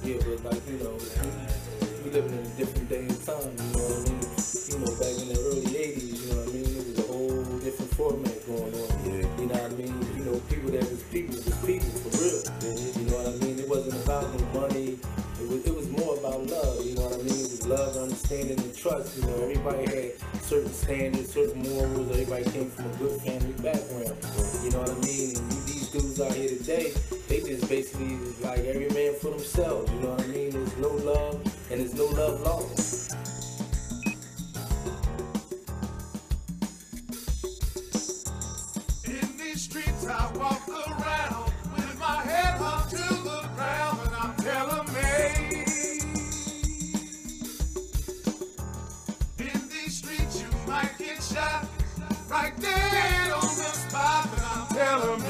Yeah, but like, you know, we living in a different day and time, you know what I mean? You know, back in the early 80s, you know what I mean? It was a whole different format going on. Yeah. You know what I mean? You know, people that was people for real. You know what I mean? It wasn't about no money. It was more about love, you know what I mean? It was love, understanding, and trust. You know, everybody had certain standards, certain morals. Everybody came from a good family background. You know what I mean? And these dudes out here today, they just basically like every man for themselves. You know what I mean? There's no love, and there's no love lost. In these streets I walk around with my head up to the ground, and I'm telling me, in these streets you might get shot right there on the spot, and I'm telling me.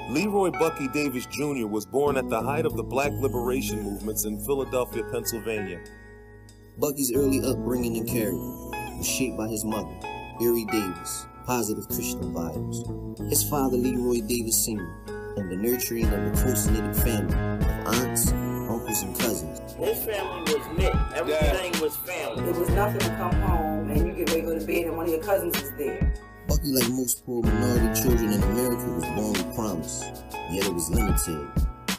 Leroy Bucky Davis Jr. was born at the height of the Black liberation movements in Philadelphia, Pennsylvania. Bucky's early upbringing and character was shaped by his mother, Erie Davis, positive Christian values, his father, Leroy Davis Sr., and the nurturing of a close-knit family of aunts, uncles, and cousins. His family was knit. Everything was family. It was nothing to come home and you get ready to go to bed and one of your cousins is there. Bucky, like most poor minority children in America, was born with promise, yet it was limited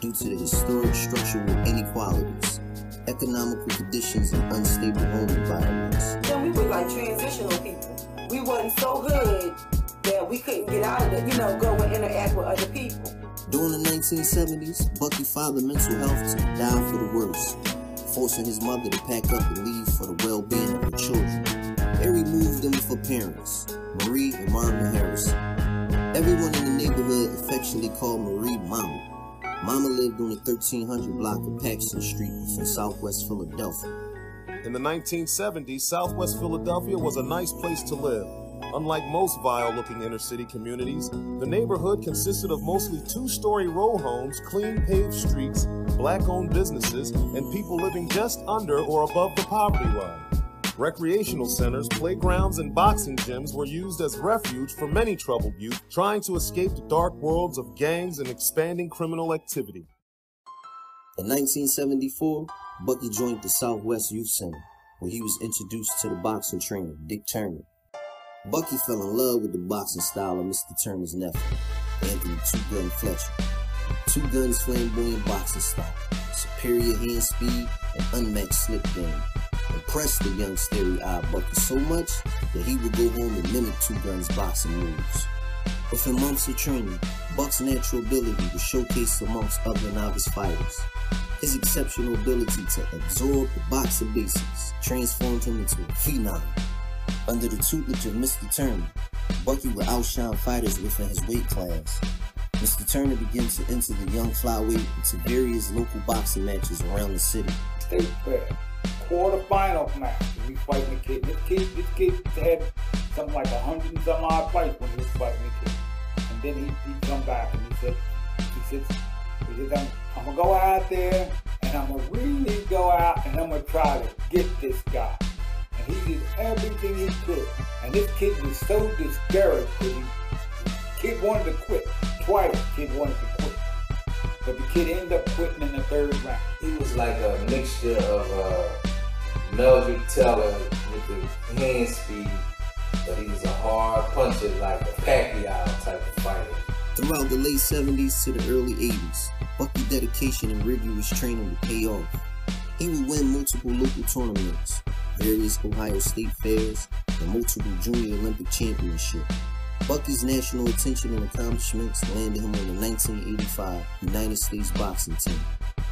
due to the historic structural inequalities, economical conditions, and unstable home environments. Then we were like transitional people. We wasn't so good that we couldn't get out of it, you know, go and interact with other people. During the 1970s, Bucky filed mental health to die for the worse, forcing his mother to pack up and leave for the well-being of her children. Erie moved in with her parents, Marie and Marvin Harrison. Everyone in the neighborhood affectionately called Marie Mama. Mama lived on the 1300 block of Paxton Street in Southwest Philadelphia. In the 1970s, Southwest Philadelphia was a nice place to live. Unlike most vile-looking inner-city communities, the neighborhood consisted of mostly two-story row homes, clean paved streets, black-owned businesses, and people living just under or above the poverty line. Recreational centers, playgrounds, and boxing gyms were used as refuge for many troubled youth trying to escape the dark worlds of gangs and expanding criminal activity. In 1974, Bucky joined the Southwest Youth Center, where he was introduced to the boxing trainer, Dick Turner. Bucky fell in love with the boxing style of Mr. Turner's nephew, Anthony Two Gun Fletcher. Two Gun's flamboyant boxing style, superior hand speed, and unmatched slip game impressed the young starry-eyed Bucky so much that he would go home and mimic Two Gun's boxing moves. Within months of training, Buck's natural ability was showcased amongst other novice fighters. His exceptional ability to absorb the boxing basics transformed him into a phenom. Under the tutelage of Mr. Turner, Bucky would outshine fighters within his weight class. Mr. Turner began to enter the young flyweight into various local boxing matches around the city. State fair, quarterfinal match. We fighting the kid. This kid had something like 100 and some odd fights when he was fighting the kid. And then he come back and he said, I'm gonna go out there and I'm gonna really go out and I'm gonna try to get this guy. And he did everything he could. And this kid was so discouraged that the kid wanted to quit. Twice the kid wanted to quit. But the kid ended up quitting in the third round. He was like a mixture of Mildred Teller with the hand speed, but he was a hard puncher like a Pacquiao type of fighter. Throughout the late 70s to the early 80s, Bucky's dedication and rigorous training would pay off. He would win multiple local tournaments, various Ohio State fairs, and multiple Junior Olympic championships. Bucky's national attention and accomplishments landed him on the 1985 United States boxing team,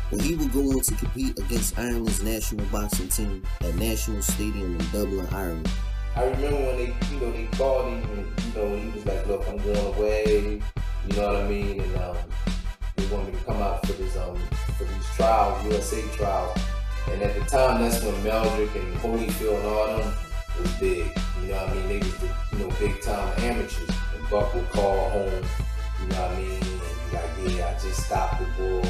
where he would go on to compete against Ireland's national boxing team at National Stadium in Dublin, Ireland. I remember when they called him, and he was like, "Look, I'm going away," you know what I mean, and they want me to come out for these trials, USA trials. And at the time, that's when Meldrick and Holyfield and all them was big. You know what I mean? They was the, big time amateurs. And Buck would call home, you know what I mean? And be like, yeah, I just stopped the bull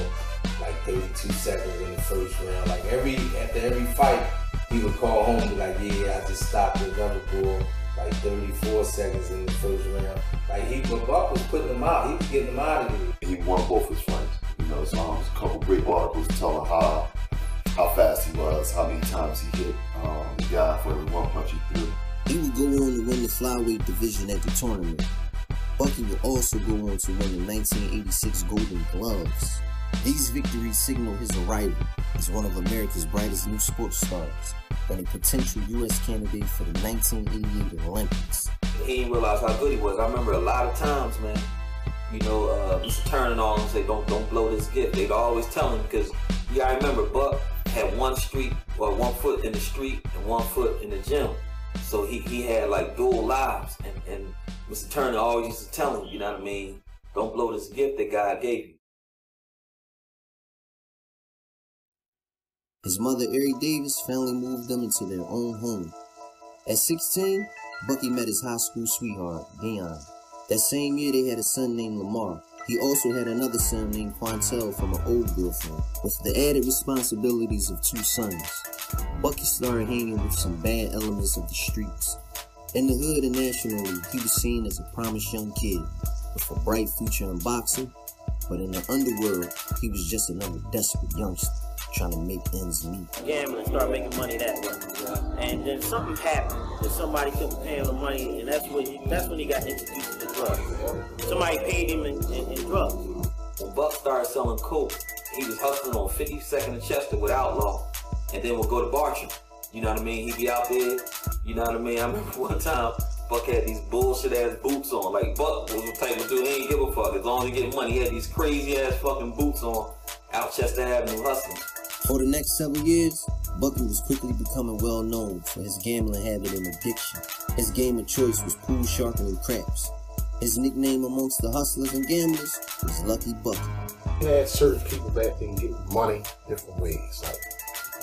like 32 seconds in the first round. Like after every fight, he would call home and be like, yeah, I just stopped another bull like 34 seconds in the first round. Like but Buck was putting him out. He was getting him out of there. He won both his fights. You know, so there's a couple great articles telling how fast he was, how many times he hit the guy for every one punch he threw. He would go on to win the flyweight division at the tournament. Bucky would also go on to win the 1986 Golden Gloves. These victories signal his arrival as one of America's brightest new sports stars and a potential U.S. candidate for the 1988 Olympics. He didn't realize how good he was. I remember a lot of times, man, Mr. Turner and all them say, don't blow this gift. They'd always tell him because, I remember Buck had one foot in the street and 1 foot in the gym. So he had like dual lives. And Mr. Turner always used to tell him, you know what I mean, don't blow this gift that God gave you. His mother, Erie Davis, finally moved them into their own home. At 16, Bucky met his high school sweetheart, Dion. That same year, they had a son named Lamar. He also had another son named Quantel from an old girlfriend, with the added responsibilities of 2 sons. Bucky started hanging with some bad elements of the streets. In the hood and nationally, he was seen as a promised young kid, with a bright future in boxing, but in the underworld, he was just another desperate youngster, trying to make ends meet. Gambling, start making money that way. And then something happened that somebody couldn't pay him the money, and that's when he got introduced to drugs. Somebody paid him in drugs. When Buck started selling coke, he was hustling on 52nd and Chester with Outlaw, and then we'll go to Bartram. You know what I mean? He'd be out there, you know what I mean? I remember one time, Buck had these bullshit ass boots on. Like, Buck was the type of dude, he ain't give a fuck. As long as he get money, he had these crazy ass fucking boots on out Chester Avenue hustling. For the next several years, Bucky was quickly becoming well known for his gambling habit and addiction. His game of choice was pool, sharking, and craps. His nickname amongst the hustlers and gamblers was Lucky Bucky. He had certain people that can get money different ways. Like,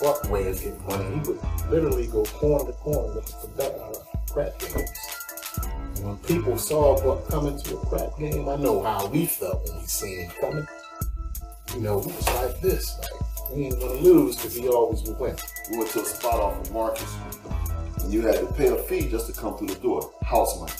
Buck way of getting money, he would literally go corner to corner looking for crack games. And when people saw Buck coming to a crack game, I know how we felt when we seen him coming. You know, it was like this, we ain't gonna lose because he always would win. We went to a spot off of Marcus, and you had to pay a fee just to come through the door, house money.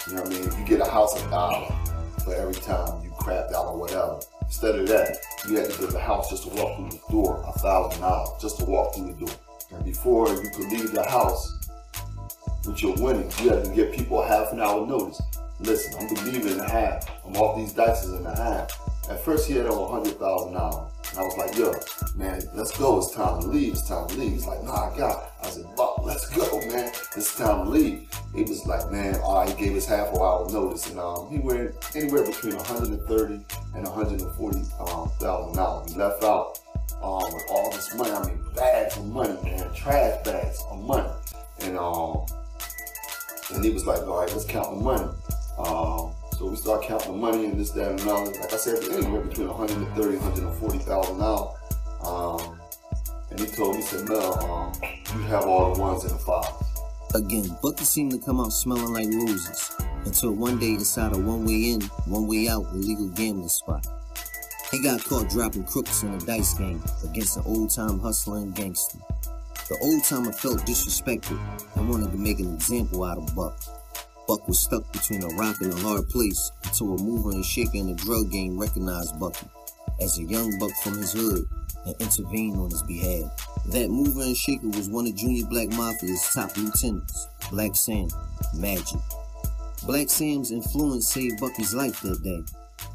You know what I mean? You get a house $1 for every time you crapped out or whatever. Instead of that, you had to give the house just to walk through the door, $1,000 just to walk through the door. And before you could leave the house with your winnings, you had to give people a half an hour notice. Listen, I'm leaving in a half. I'm off these dices in a half. At first, he had over $100,000. And I was like, yo, man, let's go. It's time to leave. It's time to leave. He's like, nah, I got it. I said, Buck, let's go, man. It's time to leave. He was like, man, he gave us half an hour notice. And he went anywhere between $130,000 and $140,000. We left out with all this money. I mean, bags of money, man. Trash bags of money. And he was like, all right, let's count the money. So we start counting the money and this, that, and another. Like I said, anywhere between $130,000 and $140,000. And he told me, he said, Mel, you have all the ones and the fives. Again, Bucky seemed to come out smelling like roses, until one day inside a one-way in, one-way out illegal gambling spot. He got caught dropping crooks in a dice game against an old-time hustler and gangster. The old-timer felt disrespected and wanted to make an example out of Buck. Buck was stuck between a rock and a hard place until a mover and shaker in the drug game recognized Bucky as a young buck from his hood and intervened on his behalf. That mover and shaker was one of Junior Black Mafia's top lieutenants, Black Sam, Magic. Black Sam's influence saved Bucky's life that day,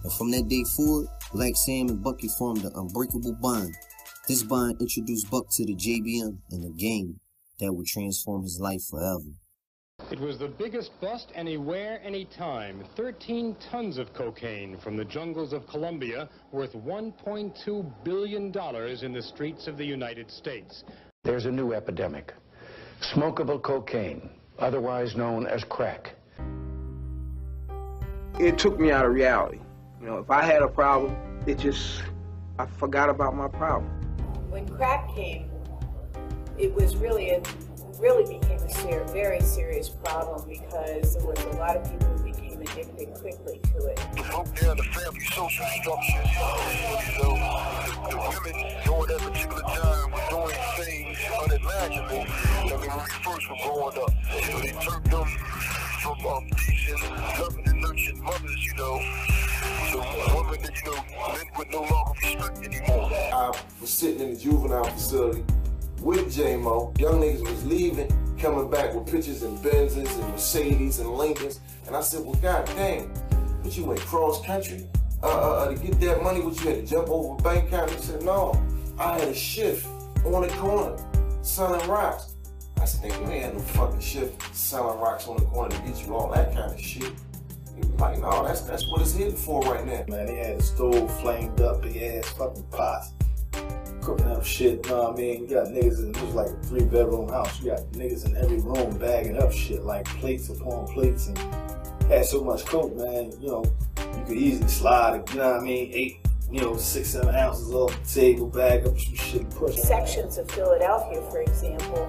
and from that day forward, Black Sam and Bucky formed an unbreakable bond. This bond introduced Buck to the JBM and a game that would transform his life forever. It was the biggest bust anywhere, anytime. 13 tons of cocaine from the jungles of Colombia, worth $1.2 billion in the streets of the United States. There's a new epidemic. Smokable cocaine, otherwise known as crack. It took me out of reality. You know, if I had a problem, I forgot about my problem. When crack came, it was really became a very serious problem because there was a lot of people who became addicted quickly to it. Broke down the family social structure. You know, the women during that particular time were doing things unimaginable. I mean, when we first were growing up, you know, they turned them from decent, loving and nurturing mothers, you know, to women that, you know, men would no longer respect anymore. I was sitting in the juvenile facility with J-Mo. Young niggas was leaving, coming back with pictures and Benzes and Mercedes and Lincolns. And I said, well, God damn, but you went cross country to get that money, but you had to jump over a bank counter? He said, no, I had a shift on the corner selling rocks. I said, nigga, you ain't had no fucking shift selling rocks on the corner to get you all that kind of shit. He was like, no, that's what it's hitting for right now. Man, they had a stove flamed up, big ass fucking pots, cooking up shit, you know what I mean? You got niggas in, it was like a 3-bedroom house. You got niggas in every room bagging up shit, like plates upon plates, and had so much coke, man, you know, you could easily slide it, you know what I mean? 6-7 ounces off the table, bag up some shit and push it. Sections of Philadelphia, for example,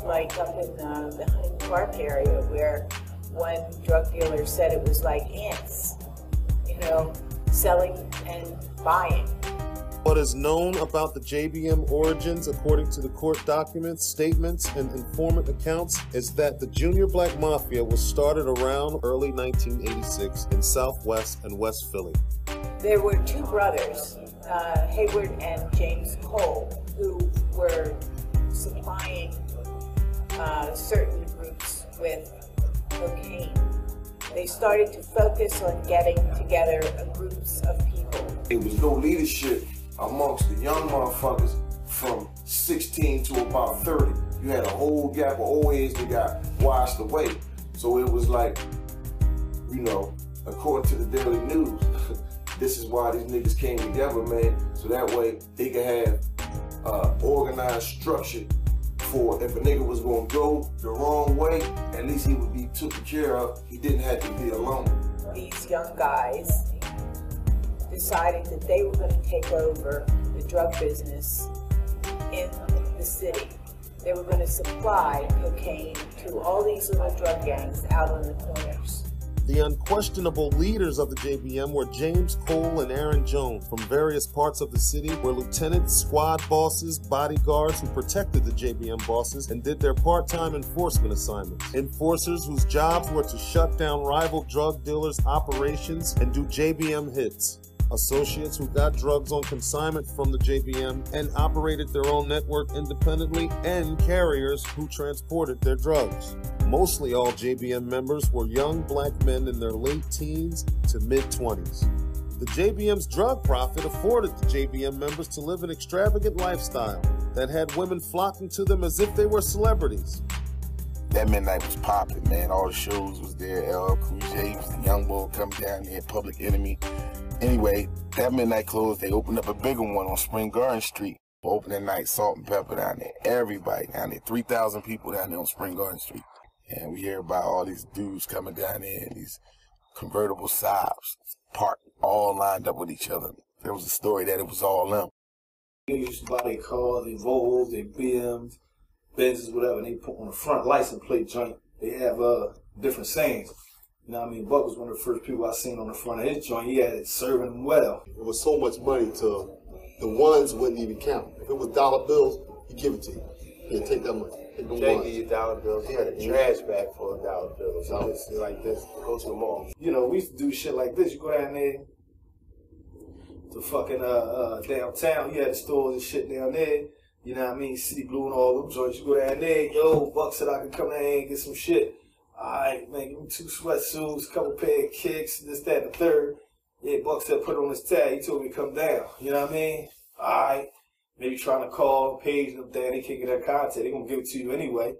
like up in the Huntington Park area, where one drug dealer said it was like ants, you know, selling and buying. What is known about the JBM origins, according to the court documents, statements, and informant accounts, is that the Junior Black Mafia was started around early 1986 in Southwest and West Philly. There were two brothers, Hayward and James Cole, who were supplying certain groups with cocaine. They started to focus on getting together groups of people. There was no leadership amongst the young motherfuckers from 16 to about 30. You had a whole gap of old heads that got washed away. So it was like, you know, according to the Daily News, this is why these niggas came together, man, so that way they could have organized structure for if a nigga was gonna go the wrong way, at least he would be taken care of. He didn't have to be alone. These young guys decided that they were going to take over the drug business in the city. They were going to supply cocaine to all these little drug gangs out on the corners. The unquestionable leaders of the JBM were James Cole and Aaron Jones from various parts of the city, were lieutenants, squad bosses, bodyguards who protected the JBM bosses and did their part-time enforcement assignments. Enforcers whose jobs were to shut down rival drug dealers' operations and do JBM hits. Associates who got drugs on consignment from the JBM and operated their own network independently, and carriers who transported their drugs. Mostly all JBM members were young black men in their late teens to mid-20s. The JBM's drug profit afforded the JBM members to live an extravagant lifestyle that had women flocking to them as if they were celebrities. That midnight was popping, man. All the shows was there. LL Cool J was the young boy coming down there, Public Enemy. Anyway, that midnight closed. They opened up a bigger one on Spring Garden Street. Opening night, Salt and Pepper down there. Everybody down there. 3,000 people down there on Spring Garden Street. And we hear about all these dudes coming down there in these convertible Saabs, parked all lined up with each other. There was a story that it was all them. They used to buy their cars, their Volvos, their BMs, Benzes, whatever, and they put on the front license plate joint. They have different sayings. You know what I mean? Buck was one of the first people I seen on the front of his joint. He had it serving them well. It was so much money to the ones wouldn't even count. If it was dollar bills, he'd give it to you. He'd take that money. Jay give you dollar bills. He had a trash bag full of dollar bills. So it's like this. Go to the mall. You know, we used to do shit like this. You go down there to fucking downtown. You had the stores and shit down there. You know what I mean? City Blue and all them joints. You go down there. Yo, Buck said I could come down here and get some shit. Alright, man, give me 2 sweatsuits, a couple pair of kicks, this, that, and the third. Yeah, Buck said put on his tag. He told me to come down. You know what I mean? Alright. Maybe trying to call, page them down. They can't get their contact. They gonna give it to you anyway.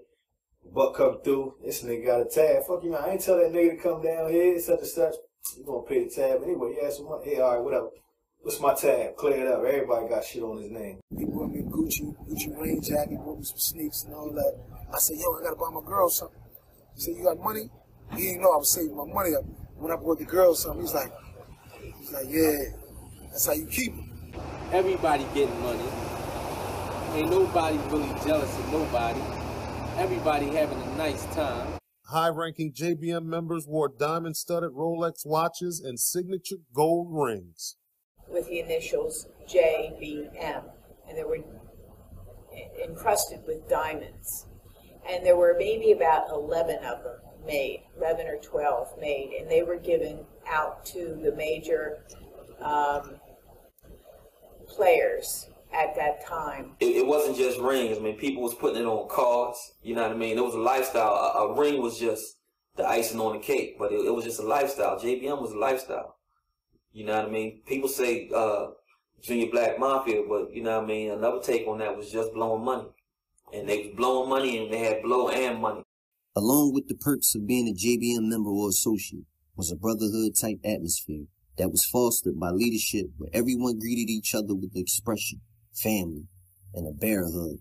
Buck come through. This nigga got a tab. Fuck you, man. I ain't tell that nigga to come down here, such and such. You gonna pay the tab anyway. Yeah, so what? Hey, alright, whatever. What's my tab? Clear it up. Everybody got shit on his name. He brought me a Gucci rain jacket, brought me some sneaks and all that. I said, yo, I gotta buy my girl something. He said, you got money? He didn't know I was saving my money up. When I brought the girl something, he's like, yeah, that's how you keep it. Everybody getting money. Ain't nobody really jealous of nobody. Everybody having a nice time. High-ranking JBM members wore diamond-studded Rolex watches and signature gold rings. With the initials JBM, and they were encrusted with diamonds. And there were maybe about 11 of them made, 11 or 12 made, and they were given out to the major players at that time. It wasn't just rings. I mean, people was putting it on cars. You know what I mean? It was a lifestyle. A ring was just the icing on the cake, but it was just a lifestyle. JBM was a lifestyle. You know what I mean? People say Junior Black Mafia, but you know what I mean? Another take on that was just blowing money. And they was blowing money, and they had blow and money. Along with the perks of being a JBM member or associate was a brotherhood-type atmosphere that was fostered by leadership where everyone greeted each other with the expression, family, and a bear hug.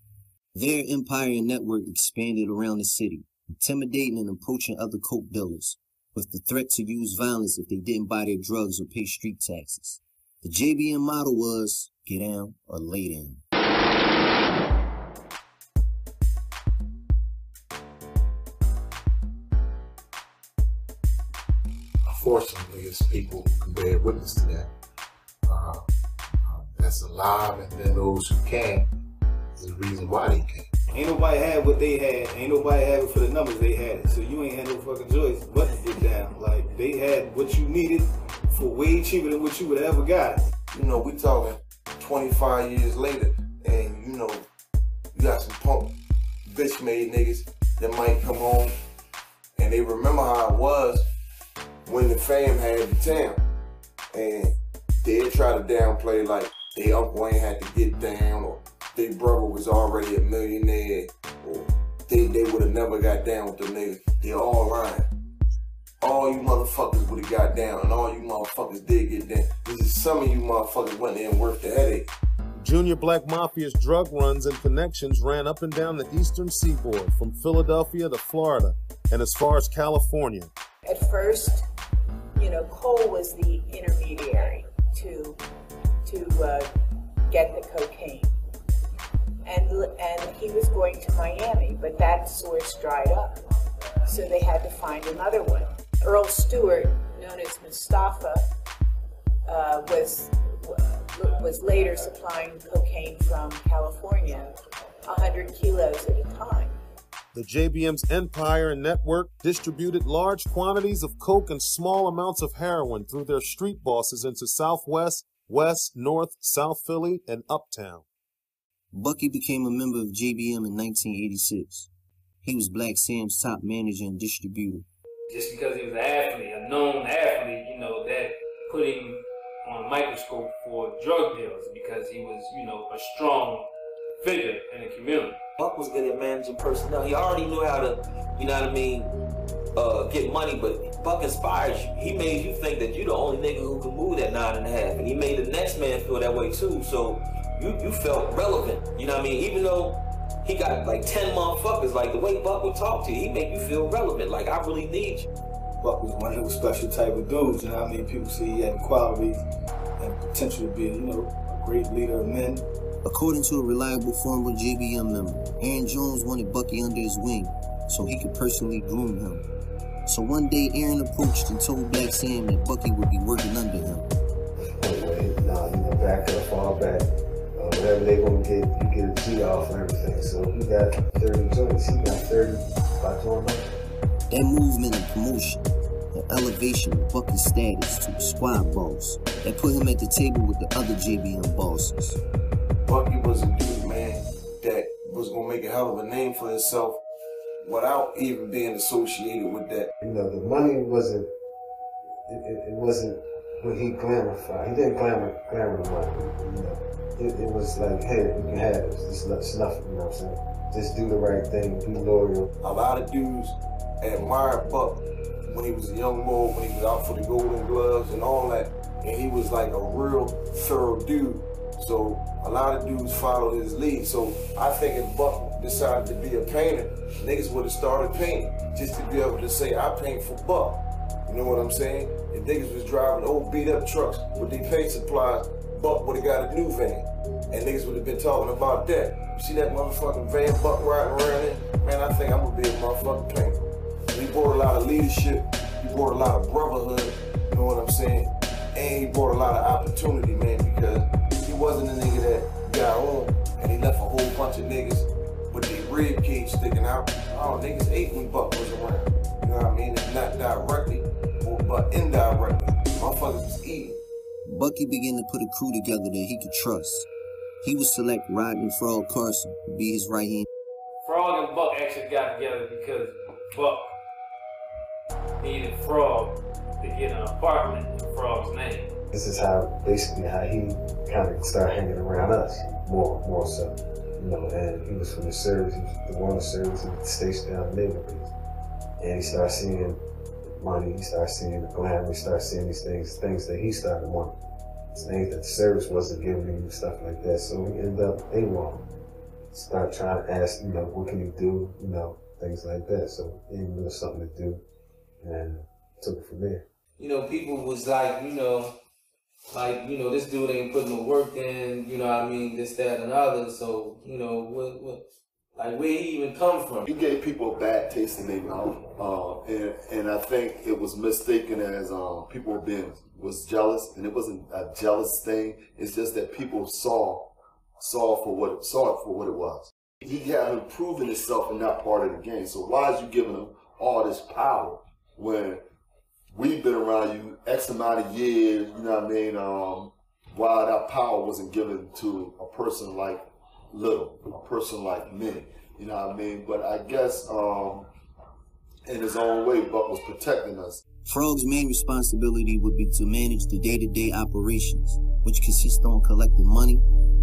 Their empire and network expanded around the city, intimidating and approaching other coke dealers, with the threat to use violence if they didn't buy their drugs or pay street taxes. The JBM motto was, get down or lay down. Unfortunately, it's people who can bear witness to that. That's alive, and then those who can't, is the reason why they can't. Ain't nobody had what they had. Ain't nobody had it for the numbers they had it. So you ain't had no fucking choice but to get down. Like, they had what you needed for way cheaper than what you would have ever got. You know, we talking 25 years later, and you know, you got some punk, bitch-made niggas that might come home, and they remember how it was when the fam had the town. And they'd try to downplay like they uncle ain't had to get down, or their brother was already a millionaire, or they would have never got down with the niggas. They're all lying. All you motherfuckers would have got down, and all you motherfuckers did get down. This is some of you motherfuckers wasn't even worth the headache. Junior Black Mafia's drug runs and connections ran up and down the eastern seaboard, from Philadelphia to Florida, and as far as California. At first, you know, Cole was the intermediary to get the cocaine. And he was going to Miami, but that source dried up. So they had to find another one. Earl Stewart, known as Mustafa, was later supplying cocaine from California, 100 kilos at a time. The JBM's empire and network distributed large quantities of coke and small amounts of heroin through their street bosses into Southwest, West, North, South Philly, and Uptown. Bucky became a member of JBM in 1986. He was Black Sam's top manager and distributor. Just because he was an athlete, a known athlete, you know, that put him on a microscope for drug deals because he was, you know, a strong figure in the community. Buck was good at managing personnel. He already knew how to, you know what I mean, get money, but Buck inspired you. He made you think that you're the only nigga who can move that 9.5, and he made the next man feel that way too, so you felt relevant, you know what I mean? Even though he got like 10 motherfuckers, like the way Buck would talk to you, he made you feel relevant, like I really need you. Buck was one of those special type of dudes, you know what I mean? People see he had the qualities and potential to be, you know, a great leader of men. According to a reliable former JBM member, Aaron Jones wanted Bucky under his wing so he could personally groom him. So one day Aaron approached and told Black Sam that Bucky would be working under him. Anyway, nah, you know, back up, fall back. Whatever they gonna get, you get a G off and everything. So he got 30 joints, he got 30 by doing that. That movement and promotion, the elevation of Bucky's status to a squad boss, that put him at the table with the other JBM bosses. Bucky was a dude, man, that was gonna make a hell of a name for himself without even being associated with that. You know, the money wasn't, it wasn't what he glorified. He didn't glamour the money, you know. It was like, hey, you can have this. It's nothing, you know what I'm saying? Just do the right thing, be loyal. A lot of dudes admired Buck when he was a young boy, when he was out for the Golden Gloves and all that. And he was like a real thorough dude. So a lot of dudes followed his lead. So I think if Buck decided to be a painter, niggas would have started painting just to be able to say, I paint for Buck. You know what I'm saying? If niggas was driving old beat up trucks with their paint supplies, Buck would have got a new van. and niggas would have been talking about that. You see that motherfucking van Buck riding around it? Man, I think I'm gonna be a motherfucking painter. He brought a lot of leadership, he brought a lot of brotherhood, you know what I'm saying? And he brought a lot of opportunity, man, because he wasn't a nigga that got on and he left a whole bunch of niggas with their rib cage sticking out. Oh, niggas ate when Buck was around. You know what I mean? If not directly, but indirectly. Motherfuckers was eating. Bucky began to put a crew together that he could trust. He would select Rodney Frog Carson to be his right hand. Frog and Buck actually got together because Buck needed Frog to get an apartment in Frog's name. This is basically how he kind of started hanging around us, more so. You know, and he was from the service, he was the one service at the station down the neighborhood. And he started seeing money, he started seeing the glamour, he started seeing these things that he started wanting. Things that the service wasn't giving him, stuff like that. So he ended up AWOL. Started trying to ask, you know, what can you do? You know, things like that. So he knew something to do and took it from there. You know, people was like, this dude ain't putting no work in, you know what I mean, this, that, and the other. So, you know, where he even come from? You gave people a bad taste in their mouth, and I think it was mistaken as people was jealous, and it wasn't a jealous thing. It's just that people saw it for what it was. He hadn't proven himself in that part of the game. So why is you giving him all this power when we've been around you X amount of years? You know what I mean? Why that power wasn't given to a person like Little, a person like me, you know what I mean? But I guess in his own way, Buck was protecting us. Frog's main responsibility would be to manage the day-to-day operations, which consist on collecting money,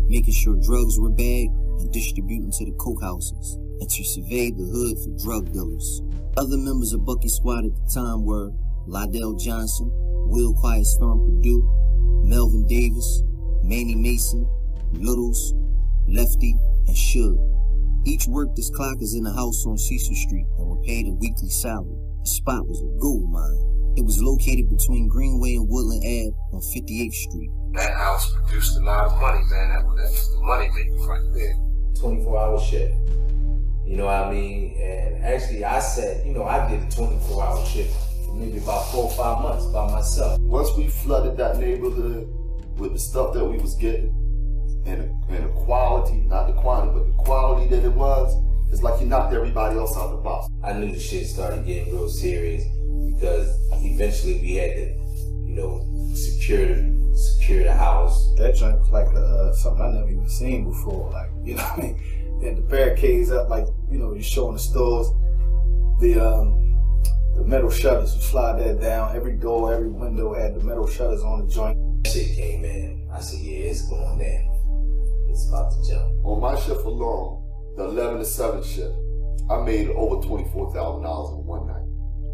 making sure drugs were bagged, and distributing to the coke houses, and to survey the hood for drug dealers. Other members of Bucky's squad at the time were Lydell Johnson, Will Quiet Storm Purdue, Melvin Davis, Manny Mason, Littles, Lefty, and Suge. Each worked as clockers in a house on Cecil Street and were paid a weekly salary. The spot was a gold mine. It was located between Greenway and Woodland Ave on 58th Street. That house produced a lot of money, man. That was the money maker right there. 24-hour shift. You know what I mean? And actually, I said, I did a 24-hour shift for maybe about 4 or 5 months by myself. Once we flooded that neighborhood with the stuff that we was getting, and the quality, not the quantity, but the quality that it was, it's like you knocked everybody else out the box. I knew the shit started getting real serious because eventually we had to, secure the house. That joint was like something I never even seen before. Like, you know what I mean? They had the barricades up, like, you showing the stores. The metal shutters, you slide that down. Every door, every window had the metal shutters on the joint. That shit came in. I said, yeah, it's going down. It's about to jump. On my shift alone, the 11 to 7 shift, I made over $24,000 in one night.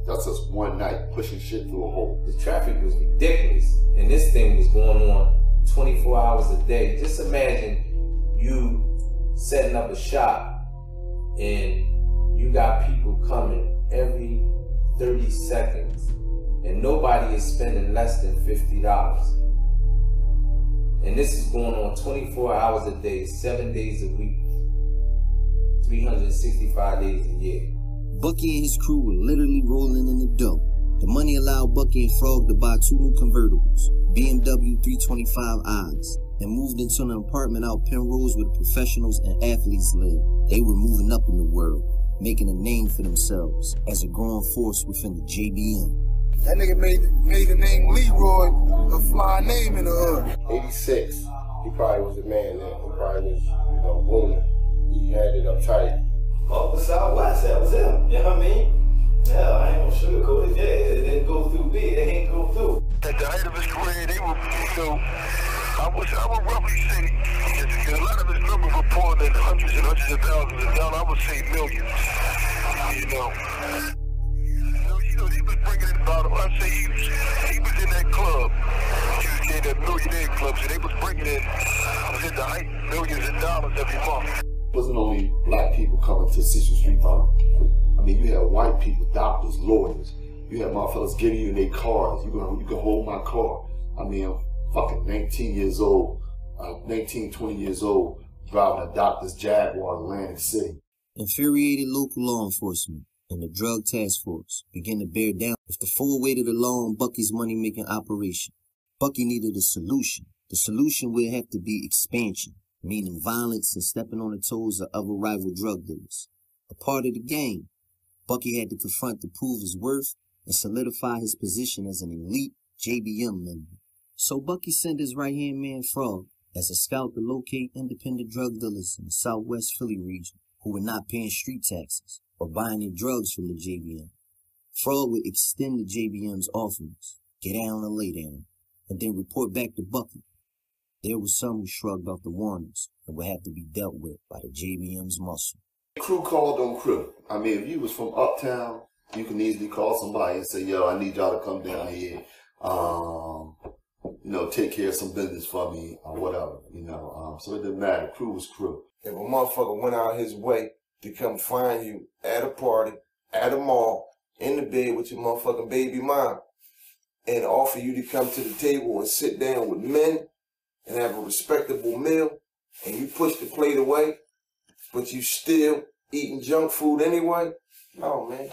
That's just one night pushing shit through a hole. The traffic was ridiculous, and this thing was going on 24 hours a day. Just imagine you setting up a shop and you got people coming every 30 seconds, and nobody is spending less than $50. And this is going on 24 hours a day, 7 days a week, 365 days a year. Bucky and his crew were literally rolling in the dough. The money allowed Bucky and Frog to buy 2 new convertibles, BMW 325i's, and moved into an apartment out Penrose where the professionals and athletes lived. They were moving up in the world, making a name for themselves as a growing force within the JBM. That nigga made the name Leroy a fly name in the hood. 86, he probably was the man then. He probably was, booming. He had it up tight. Up the Southwest, that was him. You know what I mean? Hell, I ain't gonna sugarcoat it. Yeah, it didn't go through B, it ain't go through. At the height of his career, they were, I would roughly say, because a lot of his numbers were pulling in hundreds and hundreds of thousands of dollars, I would say millions. He was bringing in about, I'd say he was in that club. He was in that millionaire club, so they was bringing in, I was in the height, millions of dollars every month. It wasn't only black people coming to Cecil Street, huh? I mean, you had white people, doctors, lawyers. You had motherfuckers getting you in their cars. You can hold my car. I mean, I'm fucking 19 years old. 19, 20 years old, driving a doctor's Jaguar in Atlantic City. Infuriated local law enforcement and the drug task force began to bear down with the full weight of the law on Bucky's money-making operation. Bucky needed a solution. The solution would have to be expansion, meaning violence and stepping on the toes of other rival drug dealers. A part of the game, Bucky had to confront to prove his worth and solidify his position as an elite JBM member. So Bucky sent his right-hand man Frog as a scout to locate independent drug dealers in the Southwest Philly region who were not paying street taxes or buying their drugs from the JBM. Frog would extend the JBM's offerings, get down or lay down, and then report back to Bucky. There were some who shrugged off the warnings and would have to be dealt with by the JBM's muscle. Crew called on crew. I mean, if you was from uptown, you can easily call somebody and say, yo, I need y'all to come down here, you know, take care of some business for me or whatever, you know. So it didn't matter. Crew was crew. If a motherfucker went out his way to come find you at a party, at a mall, in the bed with your motherfucking baby mom, and offer you to come to the table and sit down with men and have a respectable meal, and you push the plate away, but you still eating junk food anyway, no, man.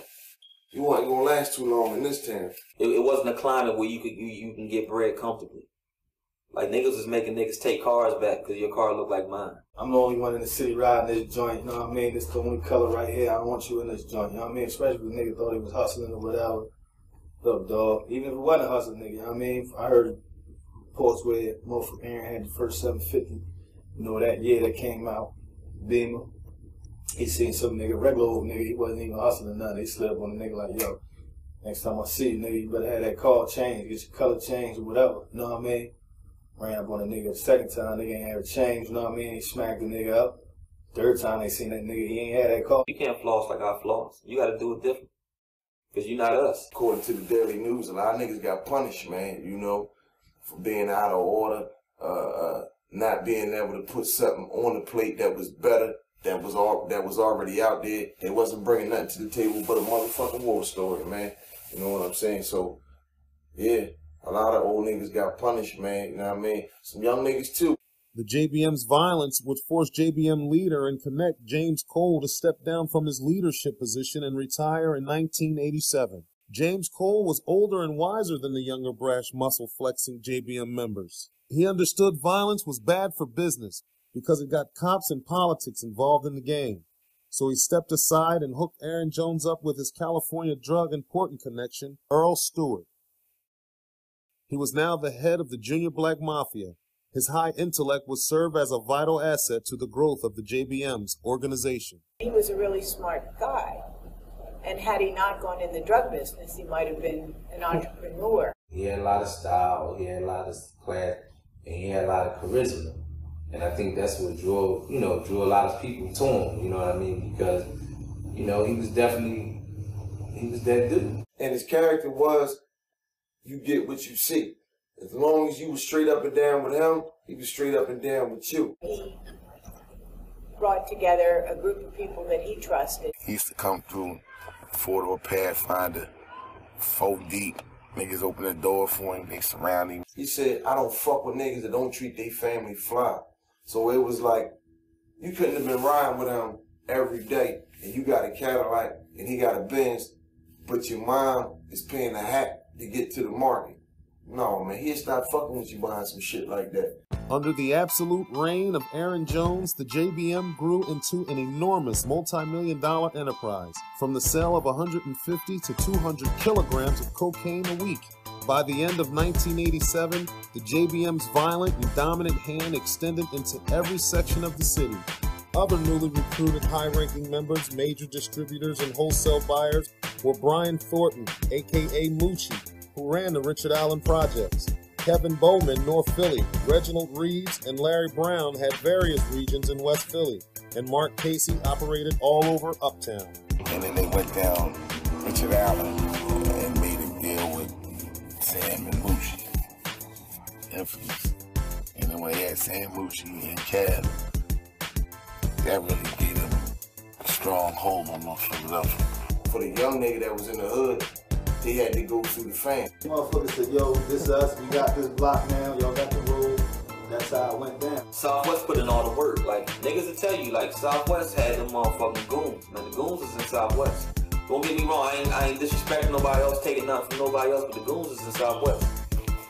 You wasn't gonna last too long in this town. It wasn't a climate where you can get bread comfortably. Like, niggas was making niggas take cars back because your car looked like mine. I'm the only one in the city riding this joint, you know what I mean? This the only color right here. I don't want you in this joint, you know what I mean? Especially if the nigga thought he was hustling or whatever. Look, dog, even if it wasn't a hustling nigga, you know what I mean? I heard reports where motherfucker Aaron had the first 750, you know, that year that came out, Beamer. He seen some nigga, regular old nigga, he wasn't even hustling or nothing. They slid up on the nigga like, yo, next time I see you, nigga, you better have that car changed, get your color changed or whatever, you know what I mean? Ran up on the nigga the second time, nigga ain't have it changed, you know what I mean? He smacked the nigga up. Third time they seen that nigga, he ain't had that car. You can't floss like I floss. You gotta do it different. Because you're not us. According to the Daily News, a lot of niggas got punished, man, you know, for being out of order, not being able to put something on the plate that was better, that was already out there. They wasn't bringing nothing to the table but a motherfucking war story, man. You know what I'm saying? So, yeah, a lot of old niggas got punished, man. You know what I mean? Some young niggas, too. The JBM's violence would force JBM leader and connect James Cole to step down from his leadership position and retire in 1987. James Cole was older and wiser than the younger, brash, muscle-flexing JBM members. He understood violence was bad for business because it got cops and politics involved in the game. So he stepped aside and hooked Aaron Jones up with his California drug importing connection, Earl Stewart. He was now the head of the Junior Black Mafia. His high intellect would serve as a vital asset to the growth of the JBM's organization. He was a really smart guy. And had he not gone in the drug business, he might have been an entrepreneur. He had a lot of style, he had a lot of class, and he had a lot of charisma. And I think that's what drew a lot of people to him, you know what I mean? Because, you know, he was that dude. And his character was, you get what you see. As long as you was straight up and down with him, he was straight up and down with you. He brought together a group of people that he trusted. He used to come through, four-door Pathfinder, 4 deep. Niggas open the door for him, they surround him. He said, I don't fuck with niggas that don't treat their family fly. So it was like, you couldn't have been riding with him every day, and you got a Cadillac, and he got a Benz, but your mom is paying a hat to get to the market. No, man, he'll stop fucking with you behind some shit like that. Under the absolute reign of Aaron Jones, the JBM grew into an enormous multi-million-dollar enterprise, from the sale of 150 to 200 kilograms of cocaine a week. By the end of 1987, the JBM's violent and dominant hand extended into every section of the city. Other newly recruited high-ranking members, major distributors, and wholesale buyers were Brian Thornton, a.k.a. Moochie, who ran the Richard Allen Projects. Kevin Bowman, North Philly, Reginald Reeves, and Larry Brown had various regions in West Philly, and Mark Casey operated all over Uptown. And then they went down Richard Allen and made a deal with Sam and Moochie, infamous. And then when they had Sam, Moochie, and Kev, that really gave them a strong hold on North Philadelphia. For the young nigga that was in the hood, they had to go through the fam. Motherfuckers said, yo, this is us, we got this block now, y'all got the road. That's how it went down. Southwest put in all the work. Like, niggas will tell you, like, Southwest had them motherfucking goons. Man, the goons is in Southwest. Don't get me wrong, I ain't disrespecting nobody else, taking nothing from nobody else, but the goons is in Southwest.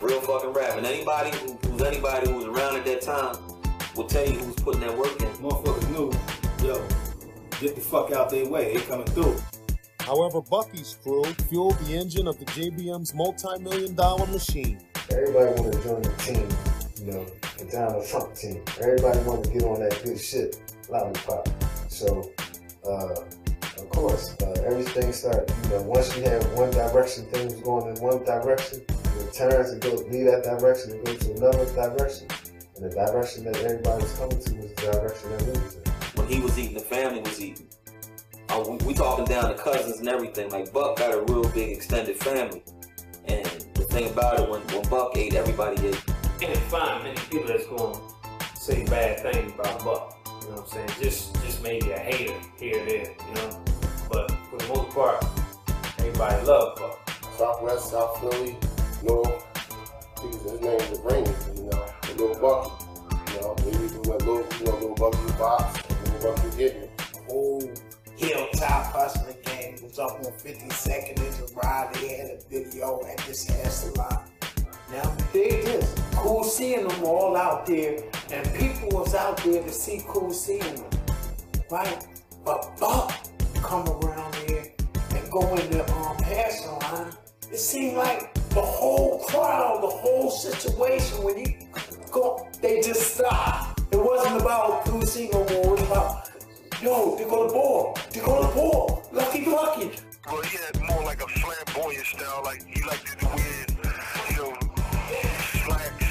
Real fucking rap. And anybody who's around at that time will tell you who's putting that work in. Motherfuckers knew, yo, get the fuck out their way, they coming through. However, Bucky's crew fueled the engine of the JBM's multi-million-dollar machine. Everybody wanted to join the team, you know, the Donald Trump team. Everybody wanted to get on that good shit, lollipop. So, of course, everything started, you know, once you have one direction, things going in one direction, it turns and goes, leave that direction and go to another direction. And the direction that everybody was coming to was the direction that we was in. When he was eating, the family was eating. We talking down to cousins and everything. Like, Buck got a real big extended family. And the thing about it, when Buck ate, everybody ate. You can't find many people that's going to say bad things about Buck. You know what I'm saying? Just maybe a hater here or there, you know? But for the most part, everybody loves Buck. Southwest, South Philly, North. His name is Rainy, you know, the Little Bucky. You know, maybe even went Little Bucky box, Little Bucky getting it. Whole hilltop hustling gang was up on 52nd and Gerard. They had a video at this hair salon. Now, they just cool seeing them all out there, and people was out there to see cool seeing them, right? But Buck come around here and go in the hair salon. It seemed like the whole crowd, the whole situation, when you go, they just stopped. It wasn't about cool seeing no more. It was about, yo, they go to ball. They go to ball. Lucky Bucky. Well, he had more like a flamboyant style. Like, he liked to wear, you know, slacks,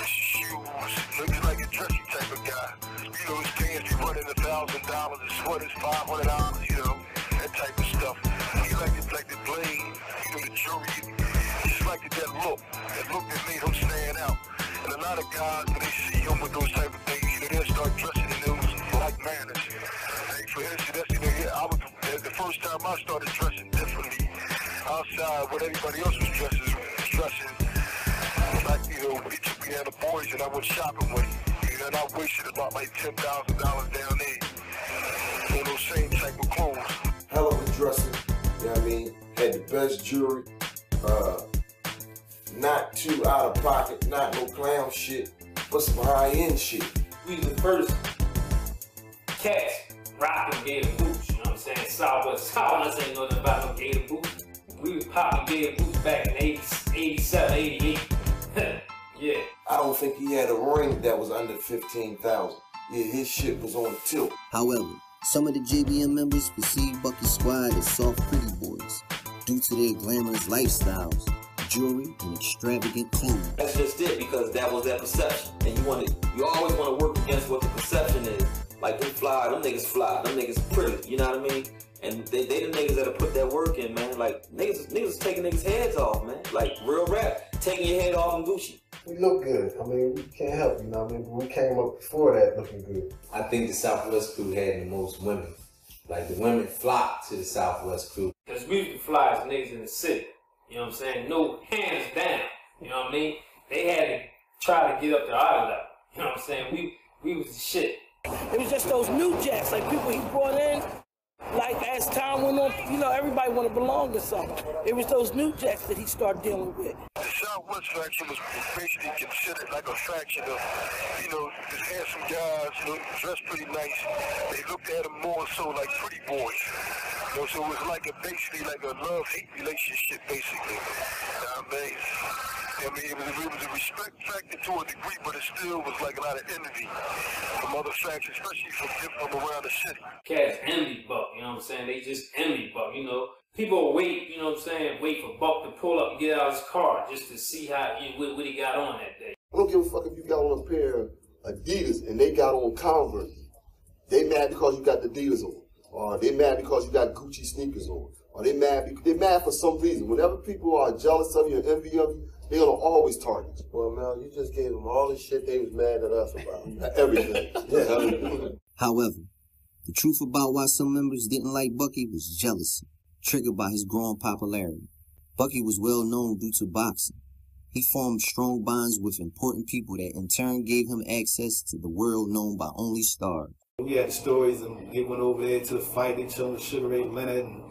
shoes. Looks like a dressy type of guy. You know, his pants be running $1,000, his sweaters $500, you know, that type of stuff. He liked to blade, you know, the jewelry. He just liked that look that made him stand out. And a lot of guys, when they see him with those type of things, you know, they'll start dressing in those like manners. Like, for instance, that's, you know, yeah, the first time I started dressing differently outside what everybody else was dressing. Like, you know, we had the boys and I went shopping with him. You know, and I wasted about like $10,000 down there. Those same type of clothes. Hell of a dressing, you know what I mean? Had the best jewelry, not too out of pocket, not no clown shit, but some high-end shit. We was the first cats rocking gator boots, you know what I'm saying? Southwest ain't know nothing about no gator boots. We was popping gator boots back in 87, 88. Yeah. I don't think he had a ring that was under 15,000. Yeah, his shit was on tilt. However, some of the JBM members perceived Bucky's squad as soft pretty boys due to their glamorous lifestyles, jewelry, and extravagant clothing. That's just it, because that was that perception. And you always want to work against what the perception is. Like, them niggas pretty, you know what I mean? And they the niggas that'll put that work in, man. Like, niggas taking niggas' heads off, man. Like, real rap, taking your head off in Gucci. We look good. I mean, we can't help, you know what I mean? We came up before that looking good. I think the Southwest crew had the most women. Like, the women flocked to the Southwest crew. Because we was the flyest niggas in the city. You know what I'm saying? No hands down. You know what I mean? They had to try to get up to our level. You know what I'm saying? We was the shit. It was just those new jacks, like people he brought in. Like, as time went on, you know, everybody want to belong to something. It was those new jacks that he started dealing with. The Southwest faction was basically considered like a faction of, you know, just handsome guys, you know, dressed pretty nice. They looked at them more so like pretty boys. You know, so it was like basically like a love-hate relationship, basically. You know what I mean? I mean, it was a respect factor to a degree, but it still was like a lot of envy from other factions, especially from around the city. Cats envy Buck, you know what I'm saying? They just envy Buck, you know. People wait, you know what I'm saying, wait for Buck to pull up and get out of his car just to see what he got on that day. I don't give a fuck if you got on a pair of Adidas and they got on Converse. They mad because you got the Adidas on. Or they mad because you got Gucci sneakers on. Or they mad for some reason. Whenever people are jealous of you and envy of you, they're gonna always target you. Well, Mel, you just gave them all the shit they was mad at us about. Everything. Yeah. However, the truth about why some members didn't like Bucky was jealousy, triggered by his growing popularity. Bucky was well known due to boxing. He formed strong bonds with important people that in turn gave him access to the world known by only stars. We had the stories, and they went over there to the fight. They showed Sugar Ray Leonard and,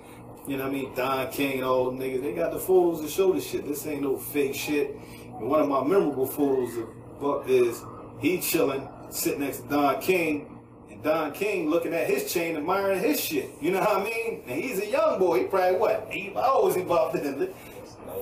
you know what I mean, Don King and all them niggas. They got the photos to show this shit. This ain't no fake shit. And one of my memorable photos of Buck is he chilling, sitting next to Don King, and Don King looking at his chain, admiring his shit. You know what I mean? And he's a young boy. He probably, what, how old was he about then?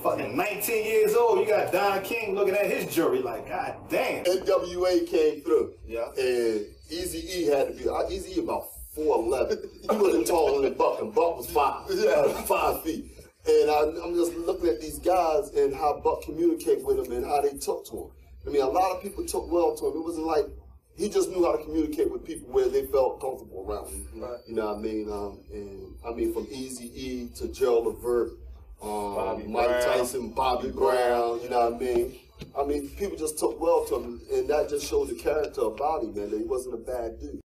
Fucking 19 years old. You got Don King looking at his jury like, God damn. NWA came through. Yeah. And Eazy-E had to be, Eazy-E about 4'11". He wasn't taller than Buck, and Buck was 5 feet. And I'm just looking at these guys and how Buck communicated with them and how they took to him. I mean, a lot of people took well to him. It wasn't like, he just knew how to communicate with people where they felt comfortable around him. Right. You know what I mean? And I mean, from Eazy-E to Gerald Levert, Mike Tyson, Bobby Brown, you know what I mean? I mean, people just took well to him, and that just showed the character of Bobby, man, that he wasn't a bad dude.